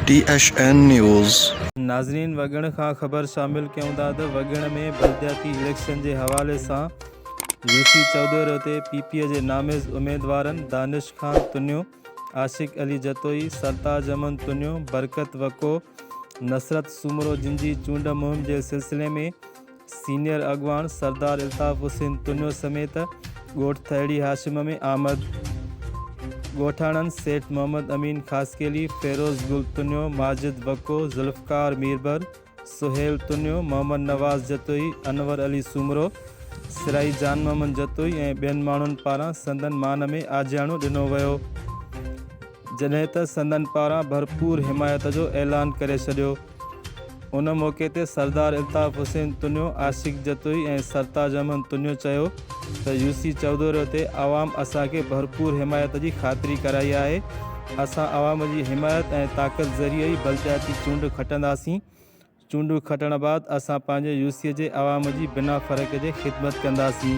THN news. नाज़रीन वॻण खां ख़बर शामिल कयूं था त वॻण में बलदियाती इलेक्शन जे हवाले सां यूसी चौधरी ते पीपीए जे नामेज़ उम्मीदवारनि दानिश खान तुनियो, आशिक अली जतोई, सरताज अमन तुनियो, बरकत वको, नसरत सूमरो, जिन जी चूंड मुहिम जे सिलसिले में सीनियर अॻवान सरदार अल्ताफ़ हुसैन तुनियो समेत ॻोठ थेड़ी हाशिम में आमद। ॻोठाणनि सेठ मोहम्मद अमीन खासकेली, फेरोज़ गुल तुनियो, माजिद वको, ज़ुल्फ़कार मीरबर, सुहेल तुनियो, मोहम्मद नवाज़ जतोई, अनवर अली सूमरो, सिराई जान मोहम्मद जतोई ऐं ॿियनि माण्हुनि पारां संदन मान में आजियाणो ॾिनो वियो, जॾहिं त संदन पारां भरपूर हिमायत जो ऐलान करे छॾियो। उन मौक़े ते सरदार अल्ताफ़ हुसैन तुनियो, आशिक जतोई ऐं सरताज अमन तुनियो चयो त यूसी चौधरी ते आवाम असांखे भरपूर हिमायत जी ख़ातिरी कराई आहे। असां आवाम जी हिमायत ऐं ताक़त ज़रिए ई बलदियाती चूंड खटंदासीं। चूंडूं खटण बाद असां पंहिंजे यूसीअ जे आवाम जी बिना फ़र्क़ जे ख़िदमत कंदासीं।